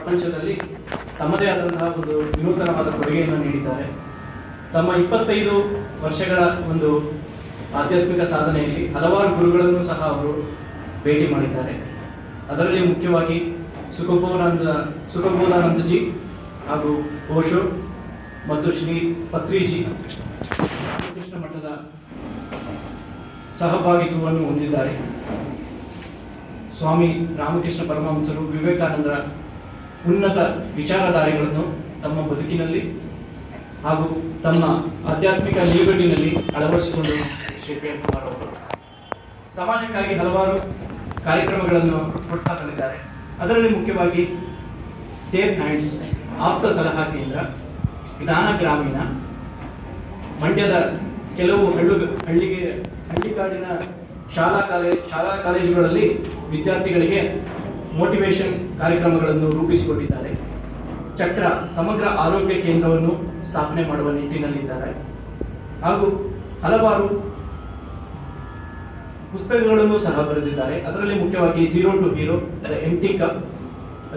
ಪ್ರಪಂಚದಲ್ಲಿ ತಮ್ಮದೇ ಆದಂತಹ ಒಂದು ವಿನೂತನವಾದ ಕೊಡುಗೆಯನ್ನು ನೀಡಿದ್ದಾರೆ. ತಮ್ಮ 25 ವರ್ಷಗಳ ಒಂದು ಆಧ್ಯಾತ್ಮಿಕ ಸಾಧನೆಯಲ್ಲಿ ಹಲವಾರು ಗುರುಗಳನ್ನು ಸಹ ಅವರು ಭೇಟಿ ಮಾಡಿದ್ದಾರೆ. ಅದರಲ್ಲಿ ಮುಖ್ಯವಾಗಿ ಸುಖಬೋಧಾನಂದಜಿ ಹಾಗೂ ಓಶೋ ಮತ್ತು ಶ್ರೀ ಪತ್ರಿಜಿ ಕೃಷ್ಣ ಮಠದ ಸಹಭಾಗಿತ್ವವನ್ನು ಹೊಂದಿದ್ದಾರೆ. ಸ್ವಾಮಿ ರಾಮಕೃಷ್ಣ ಪರಮಹಂಸರು ವಿವೇಕಾನಂದರ ಉನ್ನತ ವಿಚಾರಧಾರೆಗಳನ್ನು ತಮ್ಮ ಬದುಕಿನಲ್ಲಿ ಹಾಗೂ ತಮ್ಮ ಆಧ್ಯಾತ್ಮಿಕ ನಿಲುಗಟ್ಟಿನಲ್ಲಿ ಅಳವಡಿಸಿಕೊಂಡು ಶ್ರೀ ಪ್ರೇಮ್ ಕುಮಾರ್ ಅವರು ಸಮಾಜಕ್ಕಾಗಿ ಹಲವಾರು ಕಾರ್ಯಕ್ರಮಗಳನ್ನು ಕೊಡ್ತಾ ಬಂದಿದ್ದಾರೆ. ಅದರಲ್ಲಿ ಮುಖ್ಯವಾಗಿ ಸೇಫ್ ಹ್ಯಾಂಡ್ಸ್ ಆಪ್ತ ಸಲಹಾ ಕೇಂದ್ರ, ಜ್ಞಾನ ಗ್ರಾಮೀಣ, ಮಂಡ್ಯದ ಕೆಲವು ಹಳ್ಳಿಗಾಡಿನ ಶಾಲಾ ಕಾಲೇಜುಗಳಲ್ಲಿ ವಿದ್ಯಾರ್ಥಿಗಳಿಗೆ ಮೋಟಿವೇಶನ್ ಕಾರ್ಯಕ್ರಮಗಳನ್ನು ರೂಪಿಸಿಕೊಟ್ಟಿದ್ದಾರೆ. ಚಕ್ರ ಸಮಗ್ರ ಆರೋಗ್ಯ ಕೇಂದ್ರವನ್ನು ಸ್ಥಾಪನೆ ಮಾಡುವ ನಿಟ್ಟಿನಲ್ಲಿದ್ದಾರೆ. ಹಾಗೂ ಹಲವಾರು ಪುಸ್ತಕಗಳನ್ನು ಸಹ ಬರೆದಿದ್ದಾರೆ. ಅದರಲ್ಲಿ ಮುಖ್ಯವಾಗಿ zero to hero, the empty cup,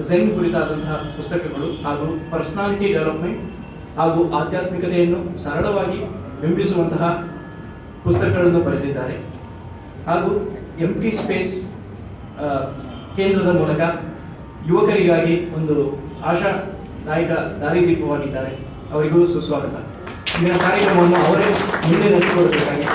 zen ಕುರಿತಾದಂತಹ ಪುಸ್ತಕಗಳು ಹಾಗೂ ಪರ್ಸನಾಲಿಟಿ ಡೆವಲಪ್ಮೆಂಟ್ ಹಾಗೂ ಆಧ್ಯಾತ್ಮಿಕತೆಯನ್ನು ಸರಳವಾಗಿ ಬಿಂಬಿಸುವಂತಹ ಪುಸ್ತಕಗಳನ್ನು ಬರೆದಿದ್ದಾರೆ. ಹಾಗೂ ಎಂಟಿ ಸ್ಪೇಸ್ ಕೇಂದ್ರದ ಮೂಲಕ ಯುವಕರಿಗಾಗಿ ಒಂದು ಆಶಾದಾಯಕ ದಾರಿದೀಪವಾಗಿದ್ದಾರೆ. ಅವರಿಗೂ ಸುಸ್ವಾಗತ. ಇಂದಿನ ಕಾರ್ಯಕ್ರಮವನ್ನು ಅವರೇ ಮುಂದೆ ನಡೆಸಿಕೊಡಬೇಕಾಗಿ